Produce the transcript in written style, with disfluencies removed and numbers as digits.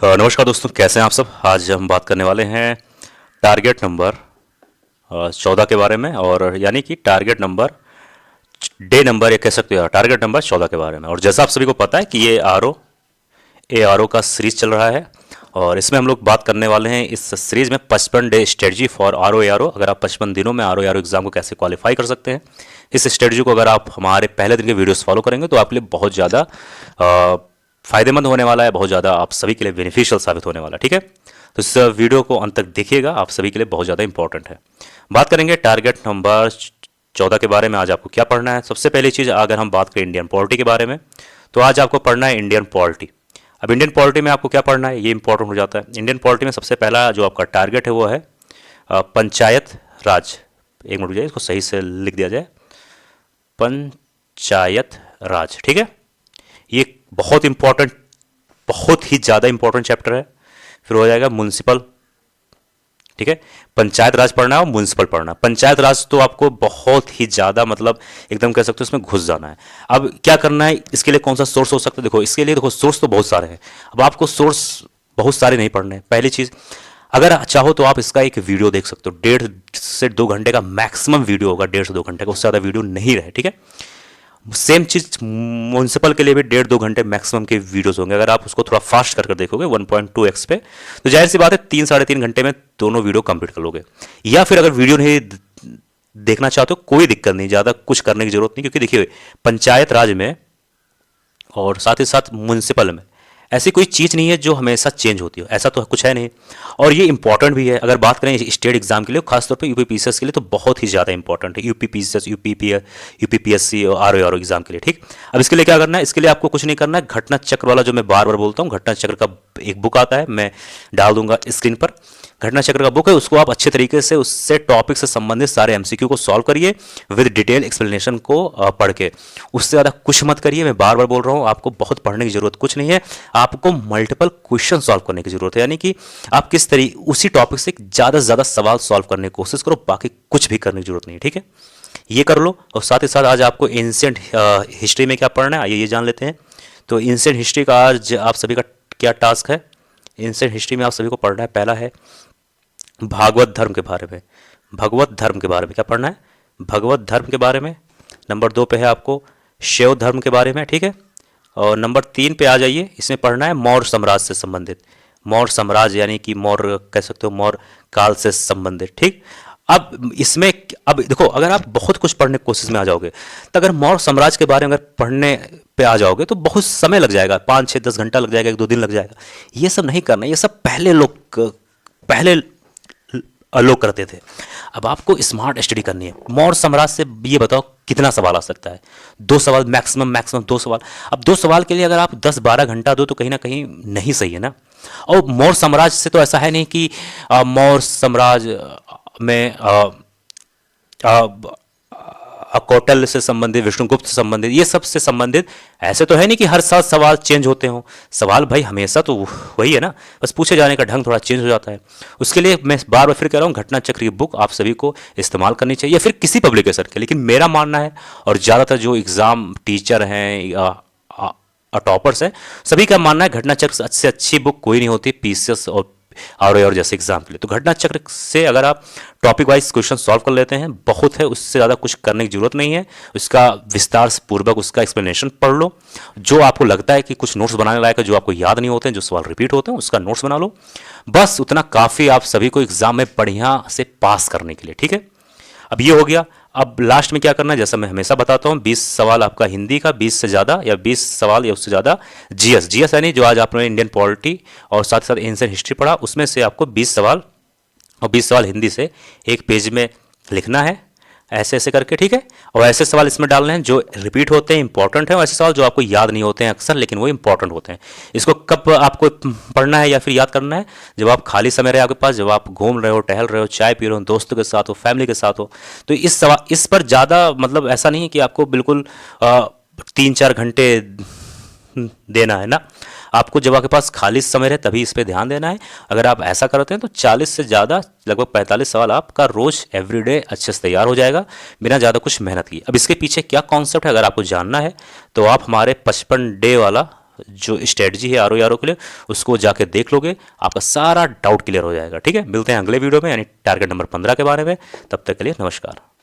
नमस्कार दोस्तों, कैसे हैं आप सब। आज हम बात करने वाले हैं टारगेट नंबर 14 के बारे में, और यानी कि टारगेट नंबर डे नंबर, ये कह सकते हो टारगेट नंबर 14 के बारे में। और जैसा आप सभी को पता है कि ये आर ओ का सीरीज चल रहा है, और इसमें हम लोग बात करने वाले हैं इस सीरीज में 55 day strategy for R O. अगर आप 55 दिनों में आर ओ एग्जाम को कैसे क्वालिफाई कर सकते हैं, इस स्ट्रेटजी को अगर आप हमारे पहले दिन के वीडियोस फॉलो करेंगे तो आपके लिए बहुत ज़्यादा फायदेमंद होने वाला है, बहुत ज़्यादा आप सभी के लिए बेनिफिशियल साबित होने वाला है। ठीक है, तो इस वीडियो को अंत तक देखिएगा, आप सभी के लिए बहुत ज़्यादा इंपॉर्टेंट है। बात करेंगे टारगेट नंबर 14 के बारे में। आज आपको क्या पढ़ना है? सबसे पहली चीज़, अगर हम बात करें इंडियन पॉलिटी के बारे में, तो आज आपको पढ़ना है इंडियन पॉलिटी। अब इंडियन पॉलिटी में आपको क्या पढ़ना है, ये इंपॉर्टेंट हो जाता है। इंडियन पॉलिटी में सबसे पहला जो आपका टारगेट है वो है पंचायत राज। एक मिनट रुकिए, इसको सही से लिख दिया जाए, पंचायत राज। ठीक है, ये बहुत इंपॉर्टेंट, बहुत ही ज़्यादा इंपॉर्टेंट चैप्टर है। फिर हो जाएगा म्युनिसिपल। ठीक है, पंचायत राज पढ़ना है और म्युनिसिपल पढ़ना है। पंचायत राज तो आपको बहुत ही ज़्यादा, मतलब एकदम कह सकते हो उसमें घुस जाना है। अब क्या करना है, इसके लिए कौन सा सोर्स हो सकता है? देखो, इसके लिए देखो सोर्स तो बहुत सारे हैं। अब आपको सोर्स बहुत सारे नहीं पढ़ने हैं। पहली चीज़, अगर चाहो तो आप इसका एक वीडियो देख सकते हो, 1.5 से 2 घंटे का मैक्सिमम वीडियो होगा, 1.5 से 2 घंटे का, उससे ज़्यादा वीडियो नहीं रहे। ठीक है, सेम चीज़ म्यूनसिपल के लिए भी 1.5-2 घंटे मैक्सिमम के वीडियोस होंगे। अगर आप उसको थोड़ा फास्ट कर देखोगे 1.2x पे, तो जाहिर सी बात है 3-3.5 घंटे में दोनों वीडियो कंप्लीट कर लोगे। या फिर अगर वीडियो नहीं देखना चाहते हो, कोई दिक्कत नहीं, ज़्यादा कुछ करने की जरूरत नहीं, क्योंकि देखिए पंचायत राज में और साथ ही साथ म्यूनसिपल में ऐसी कोई चीज़ नहीं है जो हमेशा चेंज होती हो, ऐसा तो कुछ है नहीं। और ये इंपॉर्टेंट भी है। अगर बात करें स्टेट एग्जाम के लिए, खासतौर पे यूपीपीएससी के लिए, तो बहुत ही ज़्यादा इंपॉर्टेंट है यूपीपीएससी और आर ओ एग्जाम के लिए। ठीक, अब इसके लिए क्या करना है? इसके लिए आपको कुछ नहीं करना है। घटना चक्र वाला जो मैं बार बार बोलता हूँ, घटना चक्र का एक बुक आता है, मैं डाल दूंगा स्क्रीन पर। घटना चक्र का बुक है, उसको आप अच्छे तरीके से उससे टॉपिक से संबंधित सारे एमसीक्यू को सॉल्व करिए विद डिटेल एक्सप्लेनेशन को पढ़ के। उससे ज़्यादा कुछ मत करिए। मैं बार बार बोल रहा हूँ, आपको बहुत पढ़ने की जरूरत कुछ नहीं है, आपको मल्टीपल क्वेश्चन सॉल्व करने की जरूरत है। यानी कि आप किस तरीके उसी टॉपिक से ज़्यादा से ज़्यादा सवाल सॉल्व करने की कोशिश करो, बाकी कुछ भी करने की जरूरत नहीं है। ठीक है, ये कर लो। और साथ ही साथ आज आपको एंशिएंट हिस्ट्री में क्या पढ़ना है, आइए ये जान लेते हैं। तो एंशिएंट हिस्ट्री का आज आप सभी का क्या टास्क है? एंशिएंट हिस्ट्री में आप सभी को पढ़ना है, पहला है भागवत धर्म के बारे में। भगवत धर्म के बारे में क्या पढ़ना है? भगवत धर्म के बारे में। नंबर 2 पे है आपको शैव धर्म के बारे में। ठीक है, और नंबर 3 पे आ जाइए, इसमें पढ़ना है मौर्य साम्राज्य से संबंधित। मौर्य साम्राज्य यानी कि मौर्य कह सकते हो मौर्य काल से संबंधित। ठीक, अब इसमें अब देखो, अगर आप बहुत कुछ पढ़ने की कोशिश में आ जाओगे, तो अगर मौर्य साम्राज्य के बारे में अगर पढ़ने पे आ जाओगे तो बहुत समय लग जाएगा, 5-6-10 घंटा लग जाएगा, 1-2 दिन लग जाएगा। ये सब नहीं करना, ये सब पहले लोग करते थे। अब आपको स्मार्ट स्टडी करनी है। मौर्य साम्राज्य से ये बताओ कितना सवाल आ सकता है? 2 सवाल मैक्सिमम 2 सवाल। अब 2 सवाल के लिए अगर आप 10-12 घंटा दो तो कहीं ना कहीं नहीं सही है ना। और मौर्य साम्राज्य से तो ऐसा है नहीं कि मौर्य साम्राज्य में कौटिल्य से संबंधित, विष्णुगुप्त से संबंधित, ये सब से संबंधित, ऐसे तो है नहीं कि हर साल सवाल चेंज होते हों। सवाल भाई हमेशा तो वही है ना, बस पूछे जाने का ढंग थोड़ा चेंज हो जाता है। उसके लिए मैं बार बार फिर कह रहा हूँ, घटना चक्र की बुक आप सभी को इस्तेमाल करनी चाहिए, या फिर किसी पब्लिकेशन के। लेकिन मेरा मानना है, और ज़्यादातर जो एग्ज़ाम टीचर हैं, टॉपर्स हैं, सभी का मानना है घटना चक्र से अच्छी बुक कोई नहीं होती पीसीएस और जैसे एग्जाम के लिए। तो घटना चक्र से अगर आप टॉपिक वाइज क्वेश्चन सॉल्व कर लेते हैं, बहुत है, उससे ज़्यादा कुछ करने की जरूरत नहीं है। उसका विस्तार पूर्वक उसका एक्सप्लेनेशन पढ़ लो। जो आपको लगता है कि कुछ नोट्स बनाने लायक है, जो आपको याद नहीं होते हैं, जो सवाल रिपीट होते हैं, उसका नोट्स बना लो। बस उतना काफ़ी आप सभी को एग्जाम में बढ़िया से पास करने के लिए। ठीक है, अब ये हो गया। अब लास्ट में क्या करना है, जैसा मैं हमेशा बताता हूँ, 20 सवाल आपका हिंदी का, 20 से ज़्यादा या 20 सवाल या उससे ज़्यादा जीएस यानी जो आज आपने इंडियन पॉलिटी और साथ ही साथ एंशिएंट हिस्ट्री पढ़ा, उसमें से आपको 20 सवाल और 20 सवाल हिंदी से एक पेज में लिखना है, ऐसे ऐसे करके। ठीक है, और ऐसे सवाल इसमें डालने हैं जो रिपीट होते हैं, इंपॉर्टेंट हैं, और ऐसे सवाल जो आपको याद नहीं होते हैं अक्सर, लेकिन वो इंपॉर्टेंट होते हैं। इसको कब आपको पढ़ना है या फिर याद करना है? जब आप खाली समय रहे आपके पास, जब आप घूम रहे हो, टहल रहे हो, चाय पी रहे हो, दोस्तों के साथ हो, फैमिली के साथ हो। तो इस पर ज़्यादा, मतलब ऐसा नहीं है कि आपको बिल्कुल 3-4 घंटे देना है ना। आपको जब आपके पास खाली समय रहे तभी इस पे ध्यान देना है। अगर आप ऐसा करते हैं तो 40 से ज़्यादा, लगभग 45 सवाल आपका रोज़ एवरीडे अच्छे से तैयार हो जाएगा, बिना ज़्यादा कुछ मेहनत किए। अब इसके पीछे क्या कॉन्सेप्ट है, अगर आपको जानना है तो आप हमारे 55 डे वाला जो स्ट्रेटजी है आर के लिए, उसको जाके देख लोगे, आपका सारा डाउट क्लियर हो जाएगा। ठीक है, मिलते हैं अगले वीडियो में, यानी टारगेट नंबर 15 के बारे में। तब तक के लिए नमस्कार।